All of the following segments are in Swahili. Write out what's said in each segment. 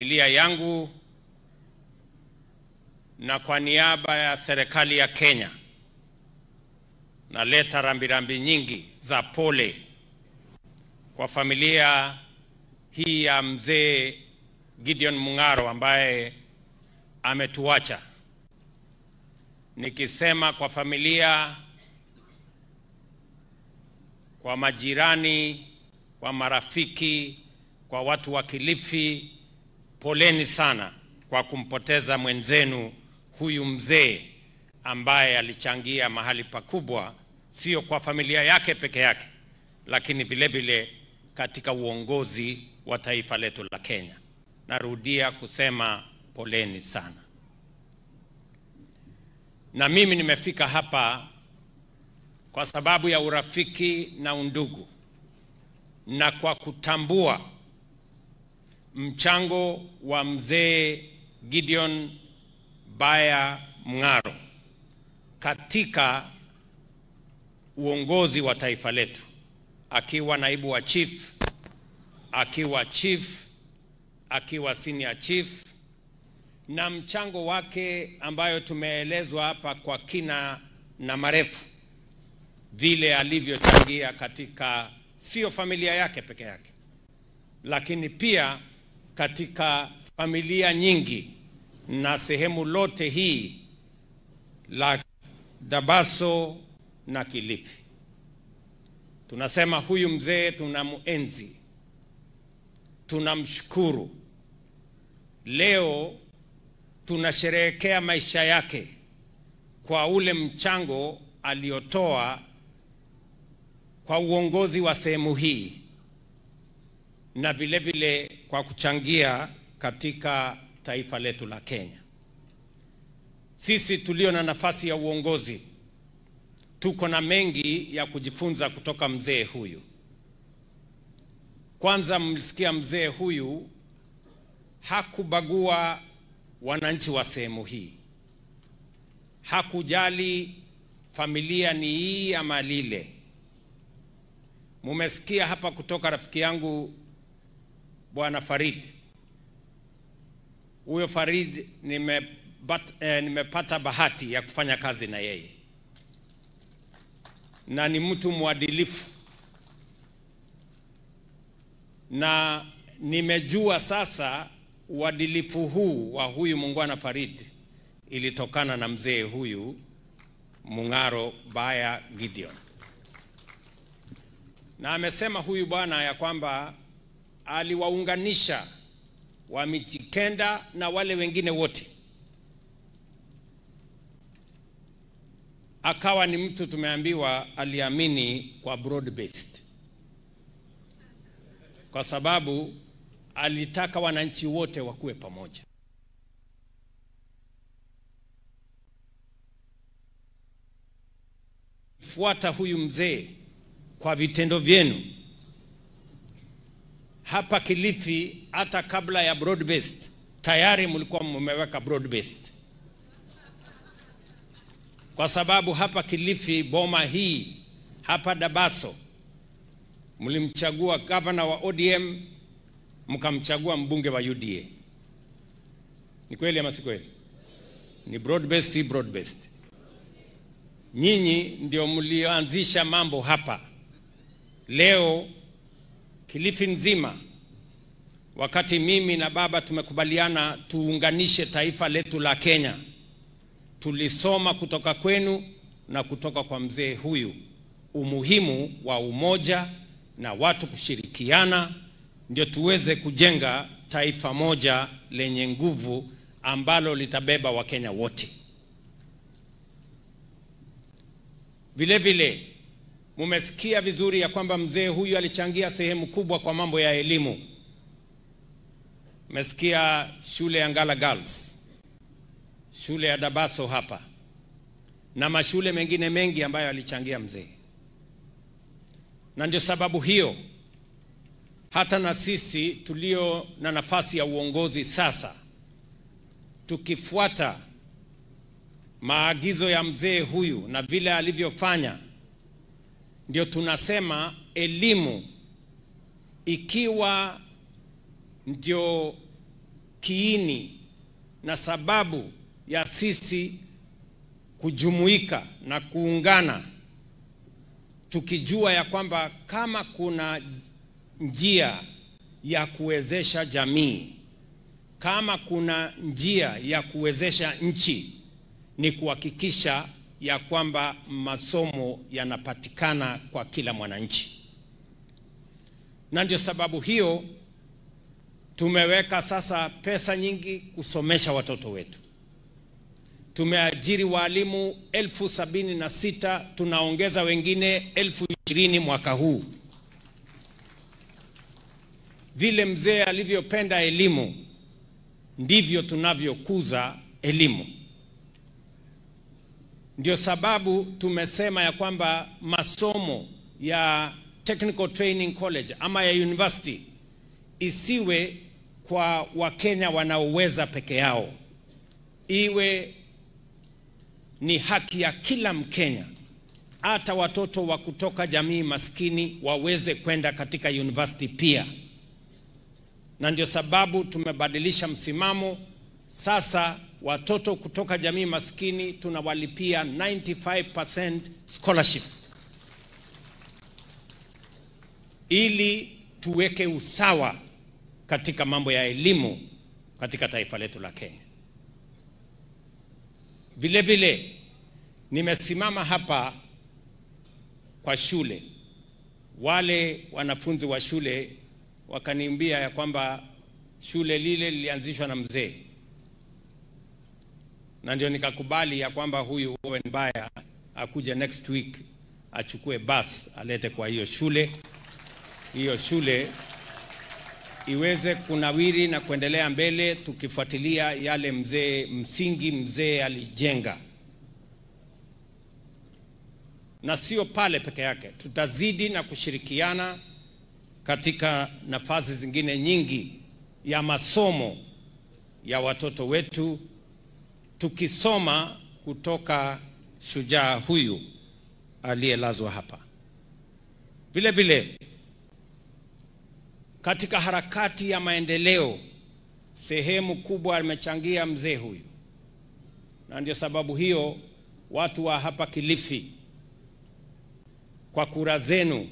Familia yangu na kwa niaba ya serikali ya Kenya naleta rambirambi nyingi za pole kwa familia hii ya mzee Gideon Mung'aro ambaye ametuacha. Nikisema kwa familia, kwa majirani, kwa marafiki, kwa watu wa Kilifi, poleni sana kwa kumpoteza mwenzenu huyu mzee ambaye alichangia mahali pakubwa, sio kwa familia yake peke yake, lakini vile vile katika uongozi wa taifa letu la Kenya. Narudia kusema poleni sana. Na mimi nimefika hapa kwa sababu ya urafiki na undugu, na kwa kutambua mchango wa mzee Gideon Baya Mung'aro katika uongozi wa taifa letu, akiwa naibu wa chief, akiwa chief, akiwa senior chief, na mchango wake ambayo tumeelezwa hapa kwa kina na marefu, vile alivyochangia katika sio familia yake peke yake, lakini pia katika familia nyingi na sehemu lote hii la Dabaso na Kilifi. Tunasema huyu mzee tunamuenzi, tunamshukuru. Leo tunasherehekea maisha yake kwa ule mchango aliotoa kwa uongozi wa sehemu hii, na vile vile kwa kuchangia katika taifa letu la Kenya. Sisi tulio na nafasi ya uongozi tuko na mengi ya kujifunza kutoka mzee huyu. Kwanza, mlisikia mzee huyu hakubagua wananchi wa sehemu hii. Hakujali familia ni hii ama lile. Mumesikia hapa kutoka rafiki yangu Bwana Farid. Huyo Farid nimepata bahati ya kufanya kazi na yeye, na ni mtu mwadilifu, na nimejua sasa uadilifu huu wa huyu Mungwana Farid ilitokana na mzee huyu Mung'aro Baya Gideon. Na amesema huyu bwana ya kwamba aliwaunganisha wa Mijikenda na wale wengine wote. Akawa ni mtu tumeambiwa aliamini kwa broad based, kwa sababu alitaka wananchi wote wakuwe pamoja. Fuata huyu mzee kwa vitendo vyenu. Hapa Kilifi, hata kabla ya broad based, tayari mlikuwa mmeweka broad based, kwa sababu hapa Kilifi, boma hii hapa Dabaso, mlimchagua governor wa ODM, mkamchagua mbunge wa UDA. Ni kweli ama si kweli? Ni broad based, si broad based? Nyinyi ndio mlioanzisha mambo hapa. Leo Kilifi nzima, wakati mimi na baba tumekubaliana tuunganishe taifa letu la Kenya, tulisoma kutoka kwenu na kutoka kwa mzee huyu umuhimu wa umoja na watu kushirikiana, ndio tuweze kujenga taifa moja lenye nguvu ambalo litabeba Wakenya wote. Vile vile mumesikia vizuri ya kwamba mzee huyu alichangia sehemu kubwa kwa mambo ya elimu. Mesikia shule ya Ngala Girls, shule ya Dabaso hapa, na mashule mengine mengi ambayo alichangia mzee. Na ndio sababu hiyo hata na sisi tulio na nafasi ya uongozi sasa, tukifuata maagizo ya mzee huyu na vile alivyofanya, ndio tunasema elimu ikiwa ndio kiini na sababu ya sisi kujumuika na kuungana, tukijua ya kwamba kama kuna njia ya kuwezesha jamii, kama kuna njia ya kuwezesha nchi, ni kuhakikisha ya kwamba masomo yanapatikana kwa kila mwananchi. Na ndio sababu hiyo tumeweka sasa pesa nyingi kusomesha watoto wetu. Tumeajiri walimu 76,000, tunaongeza wengine 20,000 mwaka huu. Vile mzee alivyopenda elimu, ndivyo tunavyokuza elimu. Ndio sababu tumesema ya kwamba masomo ya Technical Training College ama ya university isiwe kwa Wakenya wanaoweza peke yao. Iwe ni haki ya kila Mkenya, hata watoto wa kutoka jamii maskini waweze kwenda katika university pia. Na ndio sababu tumebadilisha msimamo. Sasa watoto kutoka jamii maskini tunawalipia 95% scholarship, ili tuweke usawa katika mambo ya elimu katika taifa letu la Kenya. Vile vile nimesimama hapa kwa shule. Wale wanafunzi wa shule wakaniambia ya kwamba shule lile lilianzishwa na mzee, na ndio nikakubali ya kwamba huyu Owen Baya akuje next week achukue bus alete kwa hiyo shule iweze kunawiri na kuendelea mbele, tukifuatilia yale mzee alijenga. Na sio pale peke yake, tutazidi na kushirikiana katika nafasi zingine nyingi ya masomo ya watoto wetu, tukisoma kutoka shujaa huyu aliyelazwa hapa. Vile vile katika harakati ya maendeleo, sehemu kubwa amechangia mzee huyu. Na ndio sababu hiyo watu wa hapa Kilifi, kwa kura zenu,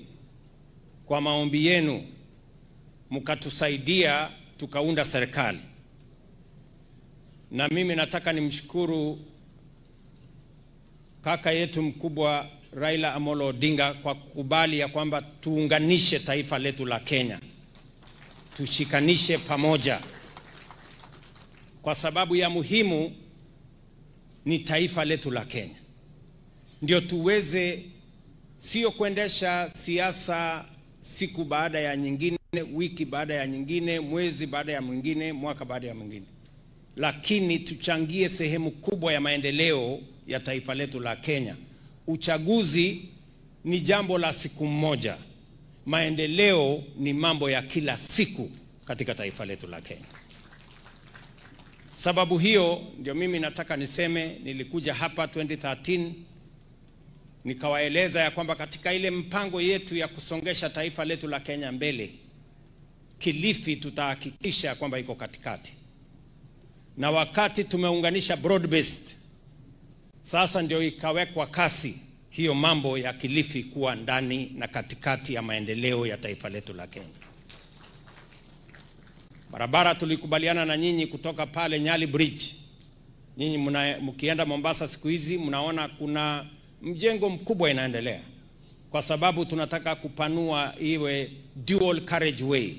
kwa maombi yenu, mkatusaidia tukaunda serikali. Na mimi nataka nimshukuru kaka yetu mkubwa Raila Amolo Odinga kwa kukubali ya kwamba tuunganishe taifa letu la Kenya, tushikanishe pamoja, kwa sababu ya muhimu ni taifa letu la Kenya. Ndio tuweze sio kuendesha siasa siku baada ya nyingine, wiki baada ya nyingine, mwezi baada ya mwingine, mwaka baada ya mwingine, lakini tuchangie sehemu kubwa ya maendeleo ya taifa letu la Kenya. Uchaguzi ni jambo la siku moja, maendeleo ni mambo ya kila siku katika taifa letu la Kenya. Sababu hiyo ndio mimi nataka niseme, nilikuja hapa 2013 nikawaeleza ya kwamba katika ile mpango yetu ya kusongesha taifa letu la Kenya mbele, Kilifi tutahakikisha kwamba iko katikati. Na wakati tumeunganisha broad based, sasa ndio ikawekwa kasi hiyo mambo ya Kilifi kuwa ndani na katikati ya maendeleo ya taifa letu la Kenya. Barabara tulikubaliana na nyinyi kutoka pale Nyali Bridge. Nyinyi mkienda Mombasa siku hizi mnaona kuna mjengo mkubwa inaendelea, kwa sababu tunataka kupanua iwe dual carriageway.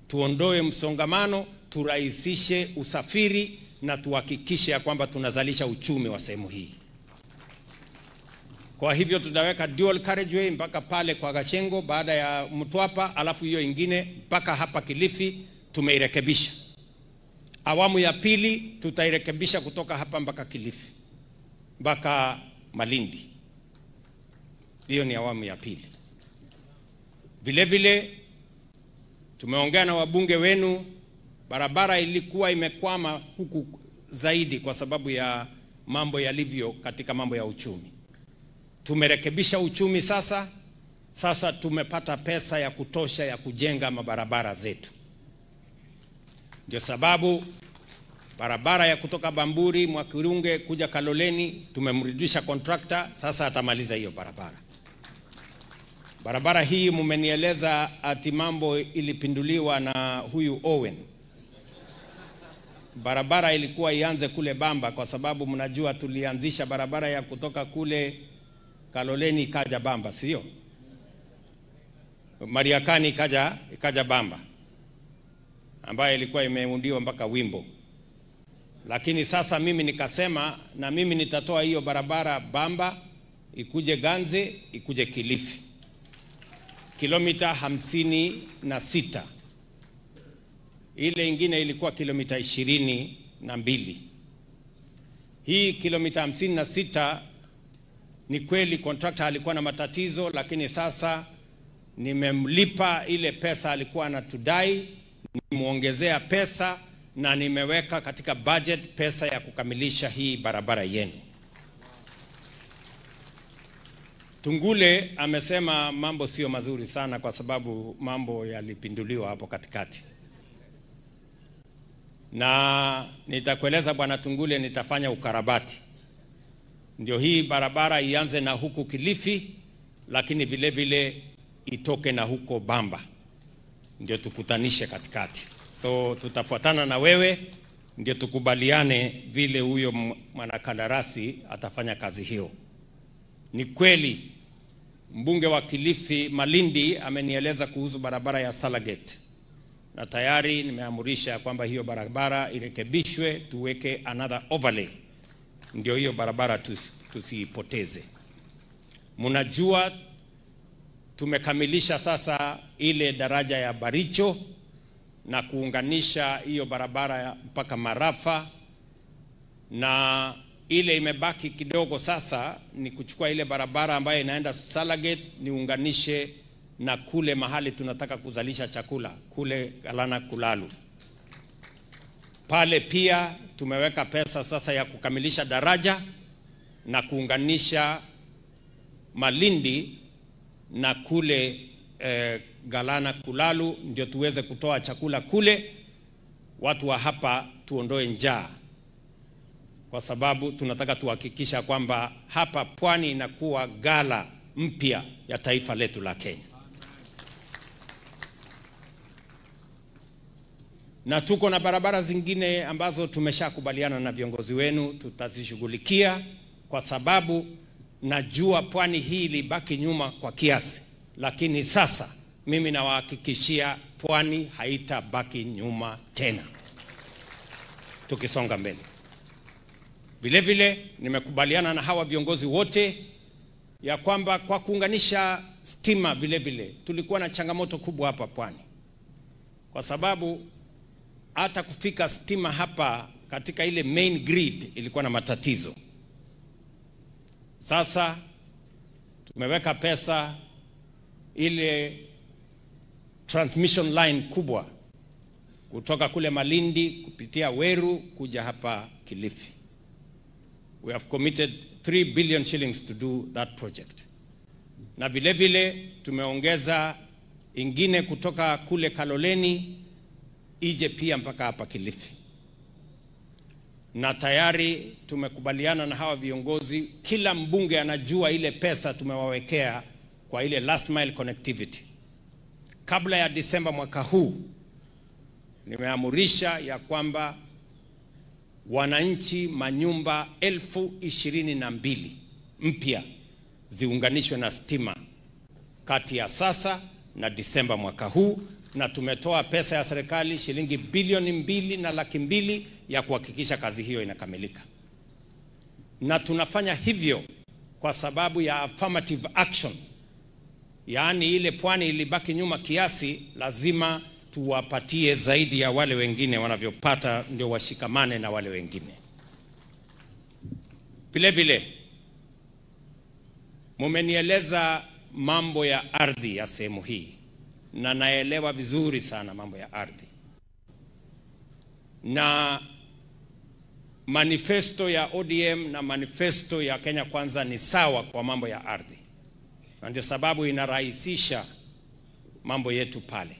Tuondoe msongamano, turahisishe usafiri na tuhakikishe ya kwamba tunazalisha uchumi wa sehemu hii. Kwa hivyo tutaweka dual carriageway mpaka pale kwa Gachengo baada ya Mtwapa, alafu hiyo ingine mpaka hapa Kilifi tumeirekebisha. Awamu ya pili tutairekebisha kutoka hapa mpaka Kilifi mpaka Malindi. Hiyo ni awamu ya pili. Vile vile tumeongea na wabunge wenu. Barabara ilikuwa imekwama huku zaidi kwa sababu ya mambo yalivyo katika mambo ya uchumi. Tumerekebisha uchumi sasa. Sasa tumepata pesa ya kutosha ya kujenga mabarabara zetu. Ndio sababu barabara ya kutoka Bamburi Mwakirunge kuja Kaloleni tumemrudisha contractor, sasa atamaliza hiyo barabara. Barabara hii mumenieleza ati mambo ilipinduliwa na huyu Owen. Barabara ilikuwa ianze kule Bamba kwa sababu mnajua tulianzisha barabara ya kutoka kule Kaloleni ikaja Bamba, sio? Mariakani ikaja Bamba, ambayo ilikuwa imeundiwa mpaka Wimbo. Lakini sasa mimi nikasema na mimi nitatoa hiyo barabara Bamba ikuje Ganze ikuje Kilifi, kilomita 56. Ile ingine ilikuwa kilomita 22. Hii kilomita 56 ni kweli contractor alikuwa na matatizo, lakini sasa nimemlipa ile pesa alikuwa anatudai, nimeongezea pesa na nimeweka katika budget pesa ya kukamilisha hii barabara yenu. Tungule amesema mambo sio mazuri sana kwa sababu mambo yalipinduliwa hapo katikati. Na nitakueleza Bwana Tungule, nitafanya ukarabati. Ndio hii barabara ianze na huku Kilifi, lakini vile vile itoke na huko Bamba. Ndio tukutanishe katikati. So tutafuatana na wewe ndio tukubaliane vile huyo mwanakandarasi atafanya kazi hiyo. Ni kweli mbunge wa Kilifi Malindi amenieleza kuhusu barabara ya Salagate, na tayari nimeamurisha kwamba hiyo barabara irekebishwe, tuweke another overlay ndio hiyo barabara tusiipoteze. Mnajua tumekamilisha sasa ile daraja ya Baricho na kuunganisha hiyo barabara mpaka Marafa, na ile imebaki kidogo sasa ni kuchukua ile barabara ambayo inaenda Salagate niunganishe na kule mahali tunataka kuzalisha chakula kule Galana Kulalu. Pale pia tumeweka pesa sasa ya kukamilisha daraja na kuunganisha Malindi na kule Galana Kulalu ndio tuweze kutoa chakula kule, watu wa hapa tuondoe njaa, kwa sababu tunataka tuhakikisha kwamba hapa pwani inakuwa gala mpya ya taifa letu la Kenya. Na tuko na barabara zingine ambazo tumeshakubaliana na viongozi wenu tutazishughulikia, kwa sababu najua pwani hii ilibaki nyuma kwa kiasi, lakini sasa mimi nawahakikishia pwani haitabaki nyuma tena tukisonga mbele. Vile vile nimekubaliana na hawa viongozi wote ya kwamba kwa kuunganisha stima vile vile tulikuwa na changamoto kubwa hapa pwani, kwa sababu hata kufika stima hapa katika ile main grid ilikuwa na matatizo. Sasa tumeweka pesa ile transmission line kubwa kutoka kule Malindi kupitia Weru kuja hapa Kilifi. We have committed 3 billion shillings to do that project. Na vile vile tumeongeza ingine kutoka kule Kaloleni ije pia mpaka hapa Kilifi. Na tayari tumekubaliana na hawa viongozi, kila mbunge anajua ile pesa tumewawekea kwa ile last mile connectivity. Kabla ya Disemba mwaka huu nimeamurisha ya kwamba wananchi manyumba 22,000 mpya ziunganishwe na stima kati ya sasa na Disemba mwaka huu, na tumetoa pesa ya serikali shilingi bilioni 2.2 ya kuhakikisha kazi hiyo inakamilika. Na tunafanya hivyo kwa sababu ya affirmative action, yaani ile pwani ilibaki nyuma kiasi, lazima tuwapatie zaidi ya wale wengine wanavyopata, ndio washikamane na wale wengine. Vile vile mumenieleza mambo ya ardhi ya sehemu hii, na naelewa vizuri sana mambo ya ardhi, na manifesto ya ODM na manifesto ya Kenya Kwanza ni sawa kwa mambo ya ardhi, na ndio sababu inarahisisha mambo yetu pale.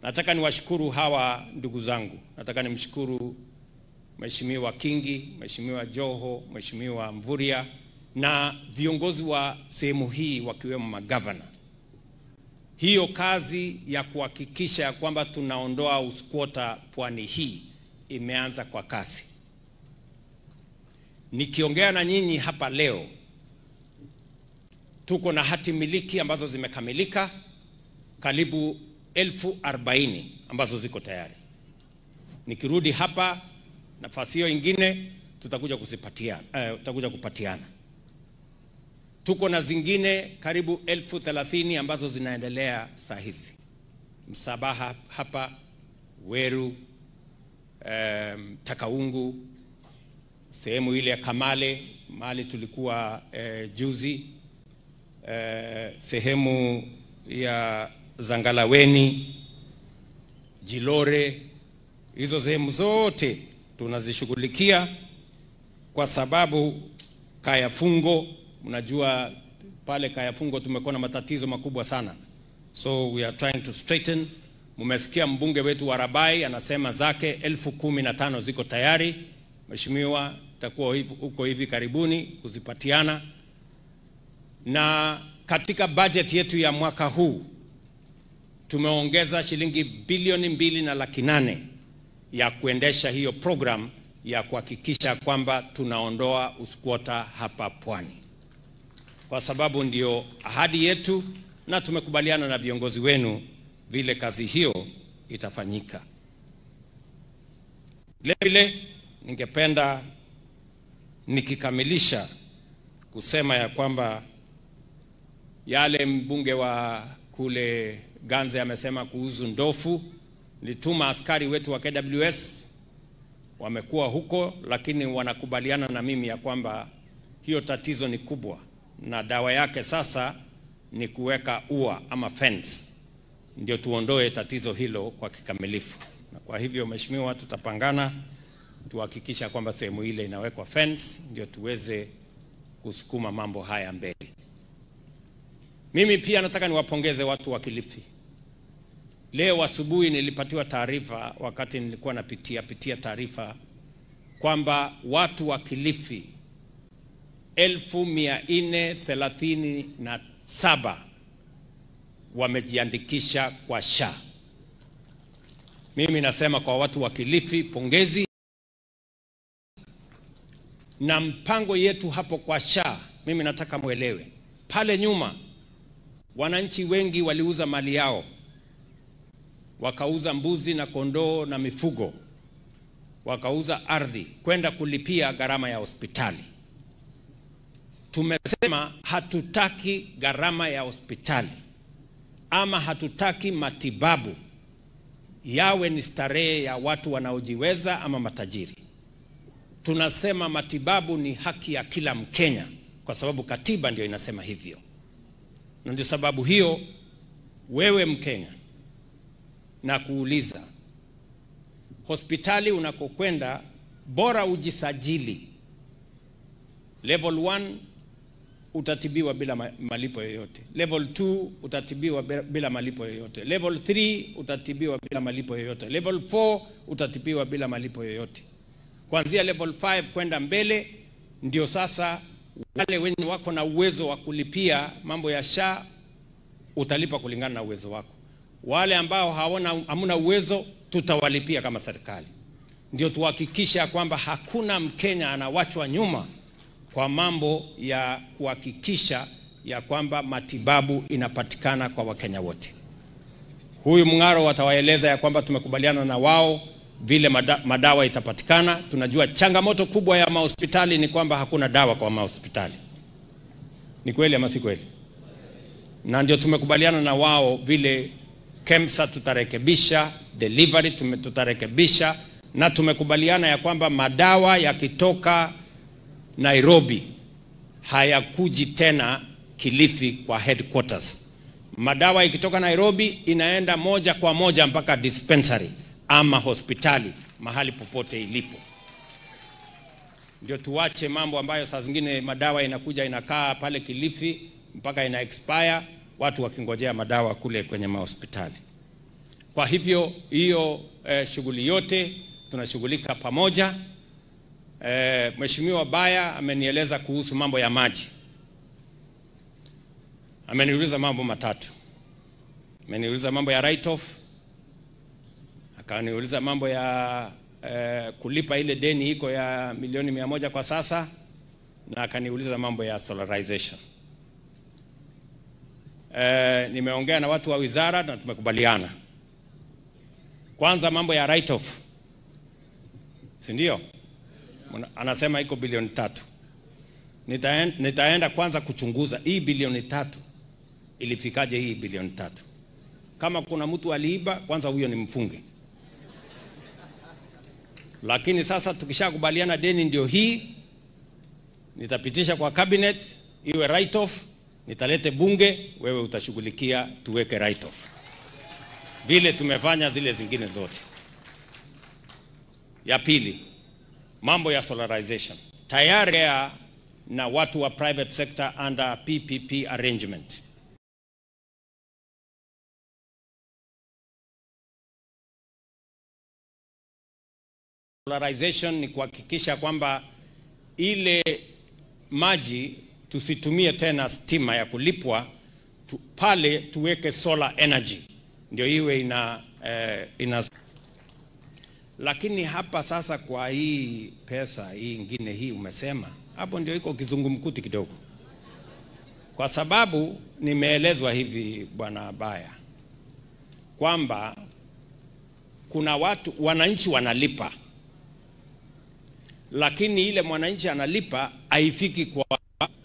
Nataka niwashukuru hawa ndugu zangu. Nataka nimshukuru Mheshimiwa Kingi, Mheshimiwa Joho, Mheshimiwa Mvurya na viongozi wa sehemu hii wakiwemo magavana. Hiyo kazi ya kuhakikisha kwamba tunaondoa uskwota pwani hii imeanza kwa kasi. Nikiongea na nyinyi hapa leo, tuko na hati miliki ambazo zimekamilika karibu 40,000 ambazo ziko tayari. Nikirudi hapa nafasi hiyo ingine tutakuja kupatiana. Tuko na zingine karibu 30,000 ambazo zinaendelea saa hizi. Msabaha hapa, Weru, Takaungu, sehemu ile ya Kamale, mahali tulikuwa juzi, sehemu ya Zangalaweni, Jilore, hizo sehemu zote tunazishughulikia kwa sababu Kayafungo, mnajua pale Kayafungo tumekuwa na matatizo makubwa sana. So we are trying to straighten. Mumesikia mbunge wetu wa Rabai anasema zake 15,000 ziko tayari. Mheshimiwa, takuwa huko hivi karibuni kuzipatiana. Na katika budget yetu ya mwaka huu tumeongeza shilingi bilioni 2.8 ya kuendesha hiyo program ya kuhakikisha kwamba tunaondoa uskwota hapa pwani, kwa sababu ndio ahadi yetu na tumekubaliana na viongozi wenu vile kazi hiyo itafanyika. Vile ningependa nikikamilisha kusema ya kwamba yale mbunge wa kule Ganze amesema kuhusu ndofu, nilituma askari wetu wa KWS wamekuwa huko, lakini wanakubaliana na mimi ya kwamba hiyo tatizo ni kubwa na dawa yake sasa ni kuweka ua ama fence ndio tuondoe tatizo hilo kwa kikamilifu. Na kwa hivyo Mheshimiwa, tutapangana tuhakikisha kwamba sehemu ile inawekwa fence ndio tuweze kusukuma mambo haya mbele. Mimi pia nataka niwapongeze watu wa Kilifi. Leo asubuhi nilipatiwa taarifa wakati nilikuwa napitia taarifa kwamba watu wa Kilifi 1437 wamejiandikisha kwa SHA. Mimi nasema kwa watu wa Kilifi pongezi. Na mpango yetu hapo kwa SHA, mimi nataka muelewe, pale nyuma wananchi wengi waliuza mali yao, wakauza mbuzi na kondoo na mifugo, wakauza ardhi kwenda kulipia gharama ya hospitali. Tumesema hatutaki gharama ya hospitali ama hatutaki matibabu yawe ni starehe ya watu wanaojiweza ama matajiri. Tunasema matibabu ni haki ya kila Mkenya kwa sababu katiba ndio inasema hivyo. Na ndio sababu hiyo wewe Mkenya na kuuliza, hospitali unakokwenda bora ujisajili. Level 1 utatibiwa bila malipo yoyote. Level 2 utatibiwa bila malipo yoyote. Level 3 utatibiwa bila malipo yoyote. Level 4 utatibiwa bila malipo yoyote. Kuanzia level 5 kwenda mbele ndio sasa wale wenye wako na uwezo wa kulipia mambo ya SHA utalipa kulingana na uwezo wako. Wale ambao hamuna uwezo tutawalipia kama serikali. Ndio tuhakikisha kwamba hakuna Mkenya anawachwa nyuma kwa mambo ya kuhakikisha ya kwamba matibabu inapatikana kwa Wakenya wote. Huyu Mng'aro watawaeleza ya kwamba tumekubaliana na wao vile madawa itapatikana. Tunajua changamoto kubwa ya mahospitali ni kwamba hakuna dawa kwa mahospitali. Ni kweli ama si kweli? Na ndio tumekubaliana na wao vile KEMSA tutarekebisha, delivery tutarekebisha, na tumekubaliana ya kwamba madawa yakitoka Nairobi hayakuji tena Kilifi kwa headquarters. Madawa ikitoka Nairobi inaenda moja kwa moja mpaka dispensary ama hospitali mahali popote ilipo. Ndio tuache mambo ambayo saa zingine madawa inakuja inakaa pale Kilifi mpaka ina expire, watu wakingojea madawa kule kwenye mahospitali. Kwa hivyo hiyo shughuli yote tunashughulika pamoja. Mheshimiwa Baya amenieleza kuhusu mambo ya maji. Ameniuliza mambo matatu. Ameniuliza mambo ya write off, akaniuliza mambo ya kulipa ile deni iko ya milioni 100 kwa sasa, na akaniuliza mambo ya solarization. Nimeongea na watu wa wizara na tumekubaliana. Kwanza mambo ya write off, si ndio? Anasema iko bilioni 3. Nitaenda kwanza kuchunguza hii bilioni 3 ilifikaje hii bilioni 3. Kama kuna mtu aliiba, kwanza huyo ni mfunge. Lakini sasa tukishakubaliana deni ndio hii, nitapitisha kwa cabinet iwe write off, nitalete bunge, wewe utashughulikia tuweke write off, vile tumefanya zile zingine zote. Ya pili, mambo ya solarization. Tayari na watu wa private sector under PPP arrangement. Solarization ni kuhakikisha kwamba ile maji tusitumie tena stima ya kulipwa, pale tuweke solar energy ndio iwe ina. Lakini hapa sasa kwa hii pesa hii ingine hii umesema, hapo ndio iko kizungumkuti kidogo, kwa sababu nimeelezwa hivi Bwana Baya kwamba kuna wananchi wanalipa, lakini ile mwananchi analipa haifiki kwa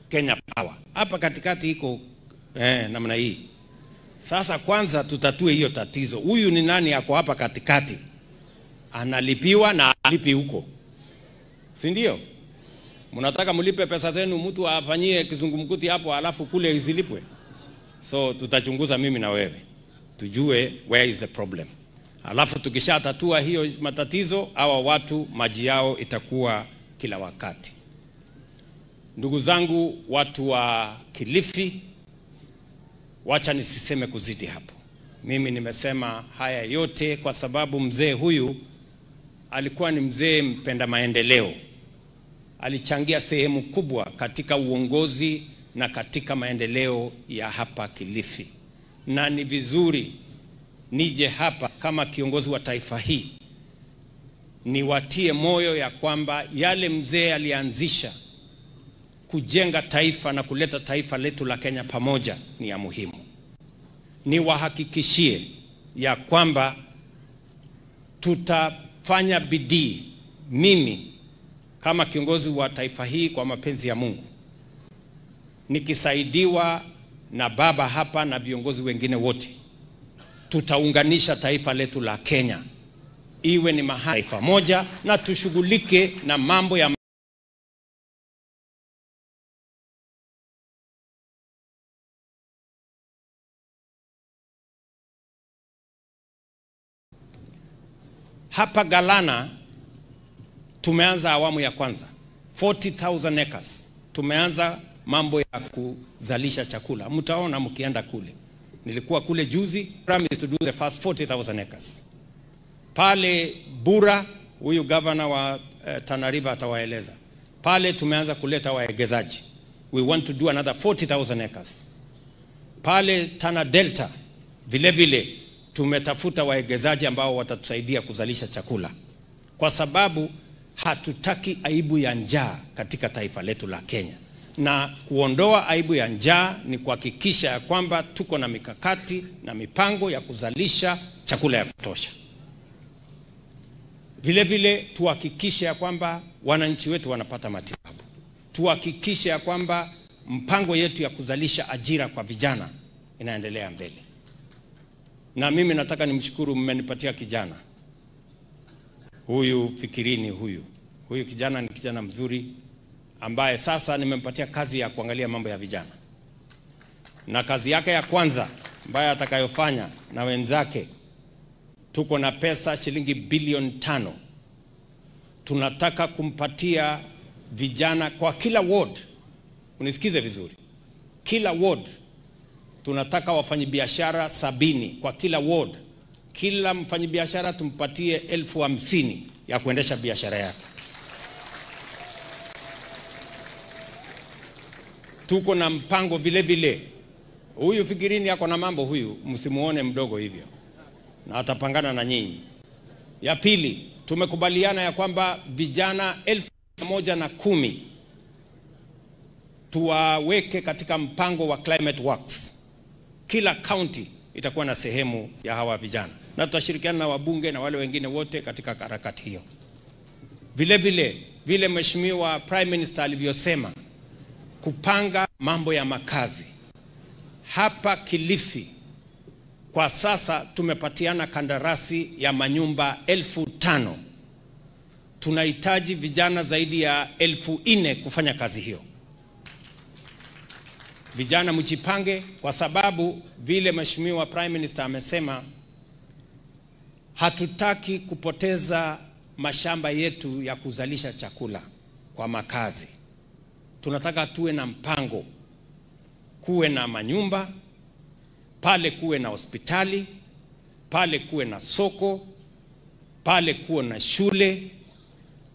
Kenya Power. Hapa katikati iko namna hii. Sasa kwanza tutatue hiyo tatizo. Huyu ni nani yako hapa katikati? Analipiwa na alipi huko, si ndio? Mnataka mlipe pesa zenu mtu afanyie kizungumkuti hapo alafu kule izilipwe? So tutachunguza mimi na wewe tujue where is the problem. Alafu tukishatatua hiyo matatizo, hawa watu maji yao itakuwa kila wakati. Ndugu zangu watu wa Kilifi, wacha nisiseme kuzidi hapo. Mimi nimesema haya yote kwa sababu mzee huyu alikuwa ni mzee mpenda maendeleo. Alichangia sehemu kubwa katika uongozi na katika maendeleo ya hapa Kilifi. Na ni vizuri nije hapa kama kiongozi wa taifa hii niwatie moyo ya kwamba yale mzee alianzisha kujenga taifa na kuleta taifa letu la Kenya pamoja ni ya muhimu. Niwahakikishie ya kwamba tutafanya bidii, mimi kama kiongozi wa taifa hii kwa mapenzi ya Mungu, nikisaidiwa na baba hapa na viongozi wengine wote, tutaunganisha taifa letu la Kenya iwe ni taifa moja, na tushughulike na mambo ya hapa Galana. Tumeanza awamu ya kwanza 40,000 acres. Tumeanza mambo ya kuzalisha chakula. Mtaona mkienda kule. Nilikuwa kule juzi, promise to do the first 40,000 acres. Pale Bura, huyu governor wa Tana River atawaeleza. Pale tumeanza kuleta waegezaji. We want to do another 40,000 acres. Pale Tana Delta vile vile tumetafuta waegezaji ambao watatusaidia kuzalisha chakula, kwa sababu hatutaki aibu ya njaa katika taifa letu la Kenya. Na kuondoa aibu ya njaa ni kuhakikisha ya kwamba tuko na mikakati na mipango ya kuzalisha chakula ya kutosha. Vile vile tuhakikishe ya kwamba wananchi wetu wanapata matibabu. Tuhakikishe ya kwamba mpango yetu ya kuzalisha ajira kwa vijana inaendelea mbele. Na mimi nataka nimshukuru, mmenipatia kijana huyu Fikirini. Huyu kijana ni kijana mzuri ambaye sasa nimempatia kazi ya kuangalia mambo ya vijana. Na kazi yake ya kwanza ambaye atakayofanya na wenzake, tuko na pesa shilingi bilioni 5. Tunataka kumpatia vijana kwa kila ward. Unisikize vizuri. Kila ward tunataka wafanyabiashara 70 kwa kila ward. kila mfanyabiashara tumpatie 50,000 ya kuendesha biashara yake. Tuko na mpango vile vile. Huyu fikirini yako na mambo huyu, msimuone mdogo hivyo. Na atapangana na nyinyi. Ya pili, tumekubaliana ya kwamba vijana 110,000 tuwaweke katika mpango wa Climate Works. Kila county itakuwa na sehemu ya hawa vijana. Na tutashirikiana na wabunge na wale wengine wote katika harakati hiyo. Vile Mheshimiwa Prime Minister alivyosema, kupanga mambo ya makazi. Hapa Kilifi kwa sasa tumepatiana kandarasi ya manyumba 5,000. Tunahitaji vijana zaidi ya 4,000 kufanya kazi hiyo. Vijana mjipange, kwa sababu vile Mheshimiwa Prime Minister amesema, hatutaki kupoteza mashamba yetu ya kuzalisha chakula kwa makazi. Tunataka tuwe na mpango, kuwe na manyumba, pale kuwe na hospitali, pale kuwe na soko, pale kuwe na shule,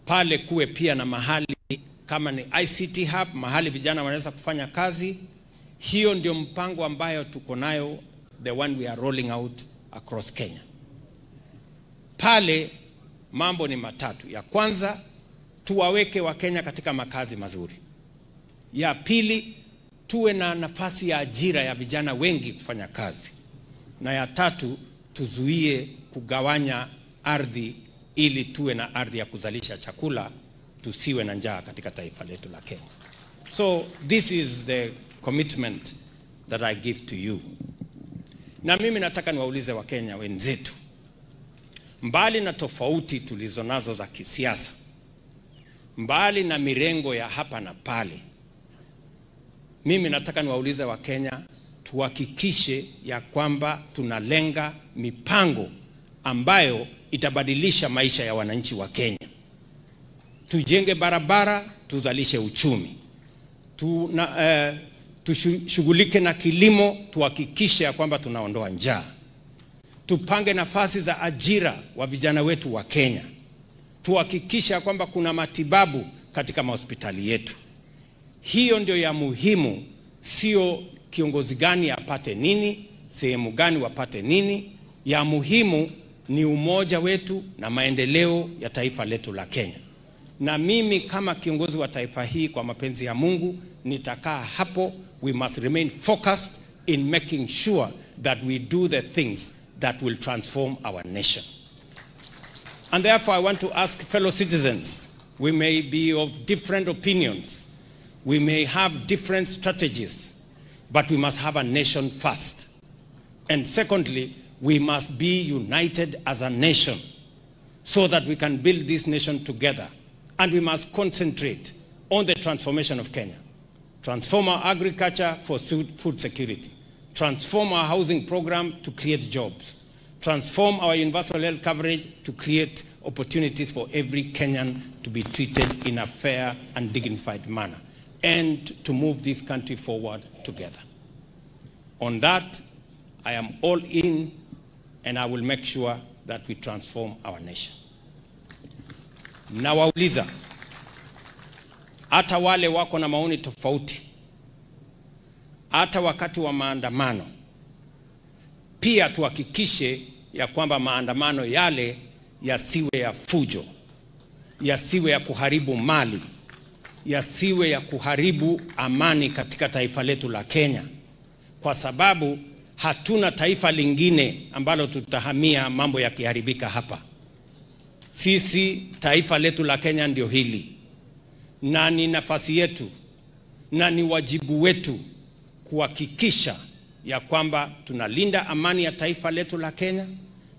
pale kuwe pia na mahali kama ni ICT hub, mahali vijana wanaweza kufanya kazi. Hiyo ndio mpango ambayo tuko nayo, the one we are rolling out across Kenya. Pale mambo ni matatu. Ya kwanza, tuwaweke Wakenya katika makazi mazuri. Ya pili, tuwe na nafasi ya ajira ya vijana wengi kufanya kazi. Na ya tatu, tuzuie kugawanya ardhi ili tuwe na ardhi ya kuzalisha chakula, tusiwe na njaa katika taifa letu la Kenya. So this is the commitment that I give to you. Na mimi nataka niwaulize Wakenya wenzetu, mbali na tofauti tulizonazo za kisiasa, mbali na mirengo ya hapa na pale, mimi nataka niwaulize Wakenya, tuhakikishe ya kwamba tunalenga mipango ambayo itabadilisha maisha ya wananchi wa Kenya. Tujenge barabara, tuzalishe uchumi. Tushughulike na kilimo, tuhakikishe ya kwamba tunaondoa njaa. Tupange nafasi za ajira wa vijana wetu wa Kenya. Tuhakikishe kwamba kuna matibabu katika mahospitali yetu. Hiyo ndio ya muhimu, sio kiongozi gani apate nini, sehemu gani wapate nini. Ya muhimu ni umoja wetu na maendeleo ya taifa letu la Kenya. Na mimi kama kiongozi wa taifa hii, kwa mapenzi ya Mungu, nitakaa hapo. We must remain focused in making sure that we do the things that will transform our nation. And therefore I want to ask fellow citizens, we may be of different opinions, we may have different strategies, but we must have a nation first. And secondly, we must be united as a nation so that we can build this nation together. And we must concentrate on the transformation of Kenya. Transform our agriculture for food security. Transform our housing program to create jobs. Transform our universal health coverage to create opportunities for every Kenyan to be treated in a fair and dignified manner, and to move this country forward together. On that, I am all in, and I will make sure that we transform our nation. Na wauliza, hata wale wako na maoni tofauti, hata wakati wa maandamano, pia tuhakikishe ya kwamba maandamano yale yasiwe ya fujo, yasiwe ya kuharibu mali, yasiwe ya kuharibu amani katika taifa letu la Kenya, kwa sababu hatuna taifa lingine ambalo tutahamia mambo yakiharibika hapa. Sisi taifa letu la Kenya ndio hili, na ni nafasi yetu na ni wajibu wetu kuhakikisha ya kwamba tunalinda amani ya taifa letu la Kenya,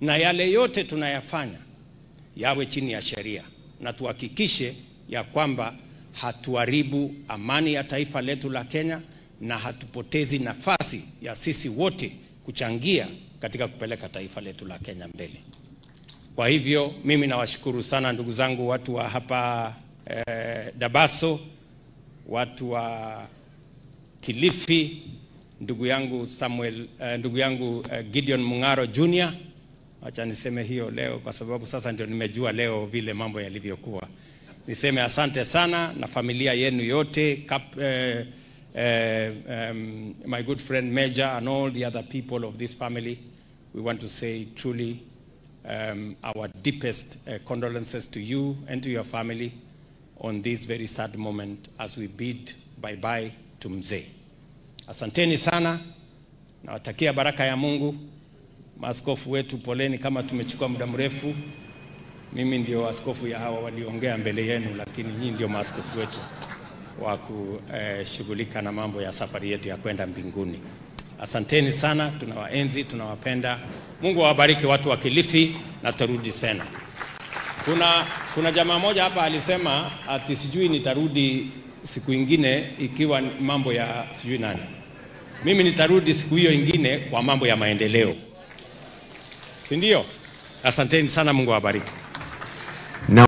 na yale yote tunayafanya yawe chini ya sheria, na tuhakikishe ya kwamba hatuharibu amani ya taifa letu la Kenya na hatupotezi nafasi ya sisi wote kuchangia katika kupeleka taifa letu la Kenya mbele. Kwa hivyo mimi nawashukuru sana ndugu zangu, watu wa hapa Dabaso, watu wa Kilifi, ndugu yangu Gideon Mungaro Jr., Acha niseme hiyo leo kwa sababu sasa ndio nimejua leo vile mambo yalivyokuwa. Niseme asante sana na familia yenu yote, my good friend Major and all the other people of this family. We want to say truly our deepest condolences to you and to your family on this very sad moment as we bid bye-bye to mzee. Asanteni sana, nawatakia baraka ya Mungu. Maaskofu wetu poleni kama tumechukua muda mrefu. Mimi ndio askofu ya hawa waliongea mbele yenu, lakini nyinyi ndio maaskofu wetu wa kushughulika na mambo ya safari yetu ya kwenda mbinguni. Asanteni sana, tunawaenzi, tunawapenda. Mungu awabariki watu wa Kilifi na tarudi tena. Kuna jamaa moja hapa alisema ati sijui nitarudi siku ingine ikiwa mambo ya sijui nani. Mimi nitarudi siku hiyo ingine kwa mambo ya maendeleo. Si ndio? Asanteni sana, Mungu awabariki.